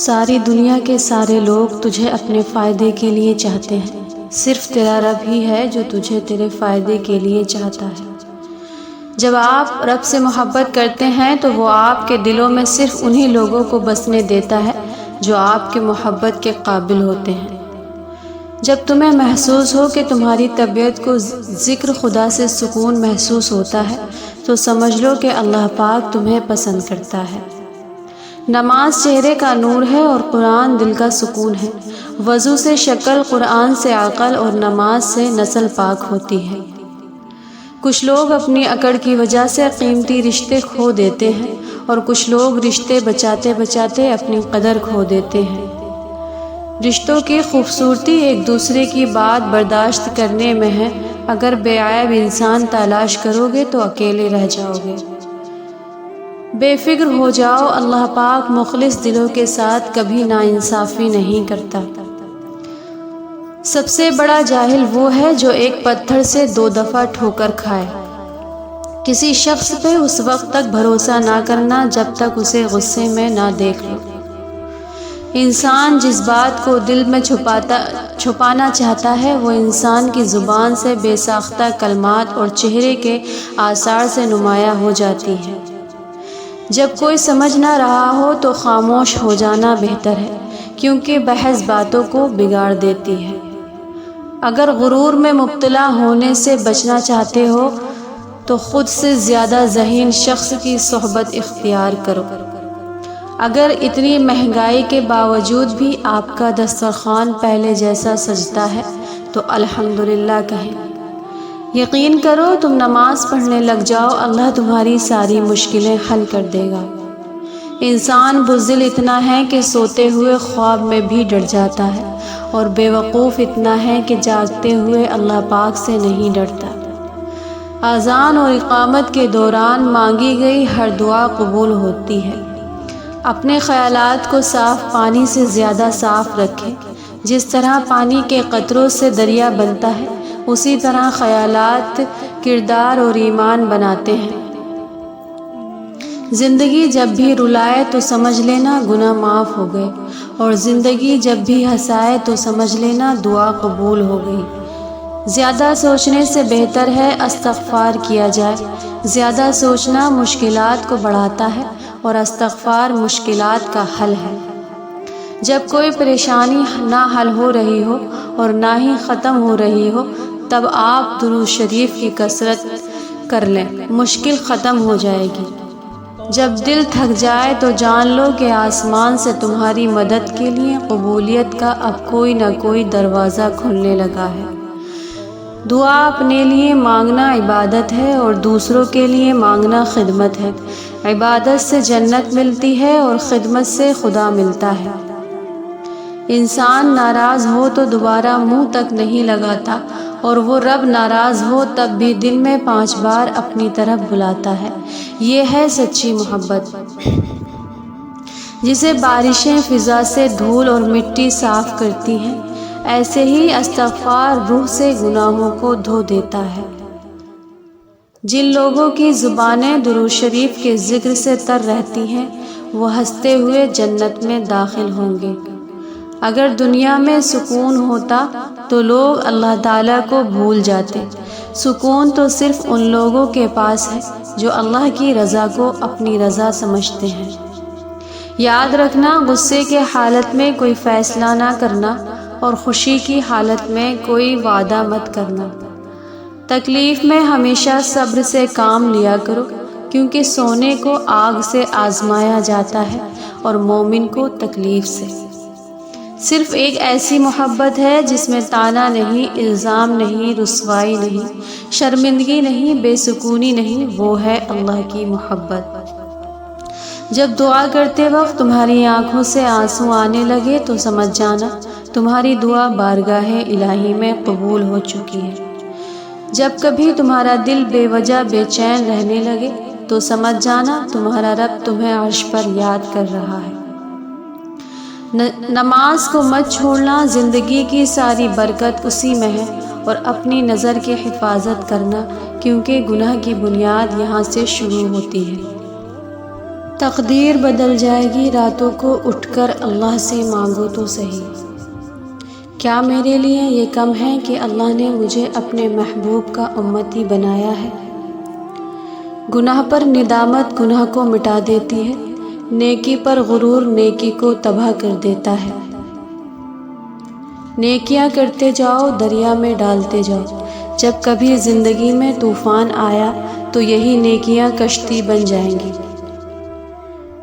ساری دنیا کے سارے لوگ تجھے اپنے فائدے کے لیے چاہتے ہیں، صرف تیرا رب ہی ہے جو تجھے تیرے فائدے کے لیے چاہتا ہے۔ جب آپ رب سے محبت کرتے ہیں تو وہ آپ کے دلوں میں صرف انہی لوگوں کو بسنے دیتا ہے جو آپ کے محبت کے قابل ہوتے ہیں۔ جب تمہیں محسوس ہو کہ تمہاری طبیعت کو ذکر خدا سے سکون محسوس ہوتا ہے تو سمجھ لو کہ اللہ پاک تمہیں پسند کرتا ہے۔ نماز چہرے کا نور ہے اور قرآن دل کا سکون ہے۔ وضو سے شکل، قرآن سے عقل اور نماز سے نسل پاک ہوتی ہے۔ کچھ لوگ اپنی اکڑ کی وجہ سے قیمتی رشتے کھو دیتے ہیں اور کچھ لوگ رشتے بچاتے بچاتے اپنی قدر کھو دیتے ہیں۔ رشتوں کی خوبصورتی ایک دوسرے کی بات برداشت کرنے میں ہے۔ اگر بے عیب انسان تلاش کرو گے تو اکیلے رہ جاؤ گے۔ بے فکر ہو جاؤ، اللہ پاک مخلص دلوں کے ساتھ کبھی ناانصافی نہیں کرتا۔ سب سے بڑا جاہل وہ ہے جو ایک پتھر سے 2 دفعہ ٹھوکر کھائے۔ کسی شخص پہ اس وقت تک بھروسہ نہ کرنا جب تک اسے غصے میں نہ دیکھ لو۔ انسان جس بات کو دل میں چھپانا چاہتا ہے وہ انسان کی زبان سے بے ساختہ کلمات اور چہرے کے آثار سے نمایاں ہو جاتی ہے۔ جب کوئی سمجھ نہ رہا ہو تو خاموش ہو جانا بہتر ہے، کیونکہ بحث باتوں کو بگاڑ دیتی ہے۔ اگر غرور میں مبتلا ہونے سے بچنا چاہتے ہو تو خود سے زیادہ ذہین شخص کی صحبت اختیار کرو۔ اگر اتنی مہنگائی کے باوجود بھی آپ کا دسترخوان پہلے جیسا سجتا ہے تو الحمدللہ کہیں۔ یقین کرو، تم نماز پڑھنے لگ جاؤ، اللہ تمہاری ساری مشکلیں حل کر دے گا۔ انسان بزدل اتنا ہے کہ سوتے ہوئے خواب میں بھی ڈر جاتا ہے اور بے وقوف اتنا ہے کہ جاگتے ہوئے اللہ پاک سے نہیں ڈرتا۔ اذان اور اقامت کے دوران مانگی گئی ہر دعا قبول ہوتی ہے۔ اپنے خیالات کو صاف پانی سے زیادہ صاف رکھیں۔ جس طرح پانی کے قطروں سے دریا بنتا ہے، اسی طرح خیالات کردار اور ایمان بناتے ہیں۔ زندگی جب بھی رلائے تو سمجھ لینا گناہ معاف ہو گئے، اور زندگی جب بھی ہنسائے تو سمجھ لینا دعا قبول ہو گئی۔ زیادہ سوچنے سے بہتر ہے استغفار کیا جائے۔ زیادہ سوچنا مشکلات کو بڑھاتا ہے اور استغفار مشکلات کا حل ہے۔ جب کوئی پریشانی نہ حل ہو رہی ہو اور نہ ہی ختم ہو رہی ہو تب آپ درود شریف کی کثرت کر لیں، مشکل ختم ہو جائے گی۔ جب دل تھک جائے تو جان لو کہ آسمان سے تمہاری مدد کے لیے قبولیت کا اب کوئی نہ کوئی دروازہ کھلنے لگا ہے۔ دعا اپنے لیے مانگنا عبادت ہے اور دوسروں کے لیے مانگنا خدمت ہے۔ عبادت سے جنت ملتی ہے اور خدمت سے خدا ملتا ہے۔ انسان ناراض ہو تو دوبارہ منہ تک نہیں لگاتا، اور وہ رب ناراض ہو تب بھی دن میں 5 بار اپنی طرف بلاتا ہے۔ یہ ہے سچی محبت، جسے بارشیں فضا سے دھول اور مٹی صاف کرتی ہیں، ایسے ہی استغفار روح سے گناہوں کو دھو دیتا ہے۔ جن لوگوں کی زبانیں درود شریف کے ذکر سے تر رہتی ہیں وہ ہنستے ہوئے جنت میں داخل ہوں گے۔ اگر دنیا میں سکون ہوتا تو لوگ اللہ تعالیٰ کو بھول جاتے۔ سکون تو صرف ان لوگوں کے پاس ہے جو اللہ کی رضا کو اپنی رضا سمجھتے ہیں۔ یاد رکھنا، غصے کے حالت میں کوئی فیصلہ نہ کرنا اور خوشی کی حالت میں کوئی وعدہ مت کرنا۔ تکلیف میں ہمیشہ صبر سے کام لیا کرو، کیونکہ سونے کو آگ سے آزمایا جاتا ہے اور مومن کو تکلیف سے۔ صرف ایک ایسی محبت ہے جس میں طعنہ نہیں، الزام نہیں، رسوائی نہیں، شرمندگی نہیں، بے سکونی نہیں، وہ ہے اللہ کی محبت۔ جب دعا کرتے وقت تمہاری آنکھوں سے آنسو آنے لگے تو سمجھ جانا تمہاری دعا بارگاہ الہی میں قبول ہو چکی ہے۔ جب کبھی تمہارا دل بے وجہ بے چین رہنے لگے تو سمجھ جانا تمہارا رب تمہیں عرش پر یاد کر رہا ہے۔ نماز کو مت چھوڑنا، زندگی کی ساری برکت اسی میں ہے، اور اپنی نظر کی حفاظت کرنا، کیونکہ گناہ کی بنیاد یہاں سے شروع ہوتی ہے۔ تقدیر بدل جائے گی راتوں کو اٹھ کر اللہ سے مانگو تو صحیح۔ کیا میرے لیے یہ کم ہے کہ اللہ نے مجھے اپنے محبوب کا امتی بنایا ہے؟ گناہ پر ندامت گناہ کو مٹا دیتی ہے، نیکی پر غرور نیکی کو تباہ کر دیتا ہے۔ نیکیاں کرتے جاؤ دریا میں ڈالتے جاؤ، جب کبھی زندگی میں طوفان آیا تو یہی نیکیاں کشتی بن جائیں گی۔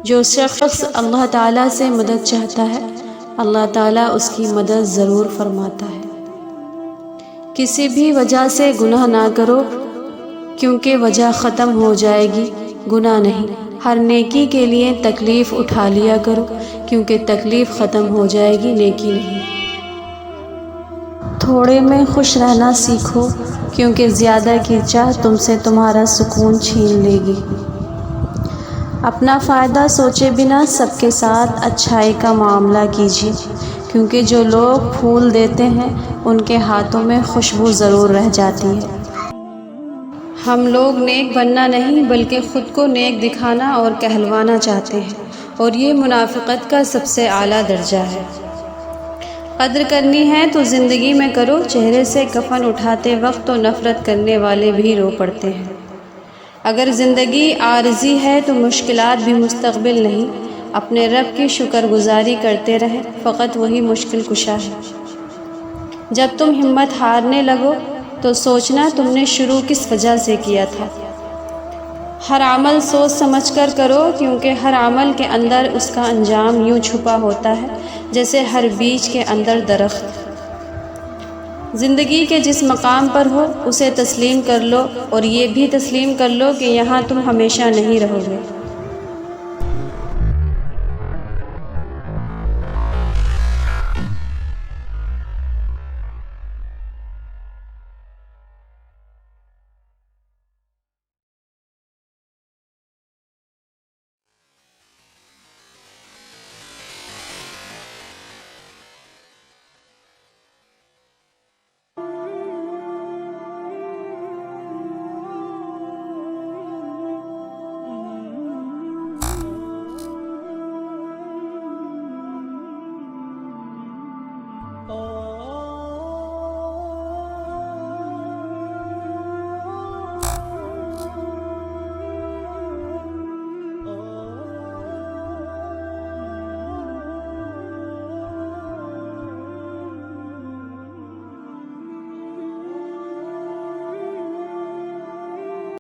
جو شخص اللہ تعالیٰ سے مدد چاہتا ہے اللہ تعالیٰ اس کی مدد ضرور فرماتا ہے۔ کسی بھی وجہ سے گناہ نہ کرو کیونکہ وجہ ختم ہو جائے گی، گناہ نہیں۔ ہر نیکی کے لیے تکلیف اٹھا لیا کرو کیونکہ تکلیف ختم ہو جائے گی، نیکی نہیں۔ تھوڑے میں خوش رہنا سیکھو کیونکہ زیادہ کی چاہ تم سے تمہارا سکون چھین لے گی۔ اپنا فائدہ سوچے بنا سب کے ساتھ اچھائی کا معاملہ کیجیے کیونکہ جو لوگ پھول دیتے ہیں ان کے ہاتھوں میں خوشبو ضرور رہ جاتی ہے۔ ہم لوگ نیک بننا نہیں بلکہ خود کو نیک دکھانا اور کہلوانا چاہتے ہیں، اور یہ منافقت کا سب سے اعلیٰ درجہ ہے۔ قدر کرنی ہے تو زندگی میں کرو، چہرے سے کفن اٹھاتے وقت تو نفرت کرنے والے بھی رو پڑتے ہیں۔ اگر زندگی عارضی ہے تو مشکلات بھی مستقبل نہیں، اپنے رب کی شکر گزاری کرتے رہیں، فقط وہی مشکل کشا ہے۔ جب تم ہمت ہارنے لگو تو سوچنا تم نے شروع کس وجہ سے کیا تھا۔ ہر عمل سوچ سمجھ کر کرو کیونکہ ہر عمل کے اندر اس کا انجام یوں چھپا ہوتا ہے جیسے ہر بیج کے اندر درخت۔ زندگی کے جس مقام پر ہو اسے تسلیم کر لو، اور یہ بھی تسلیم کر لو کہ یہاں تم ہمیشہ نہیں رہو گے۔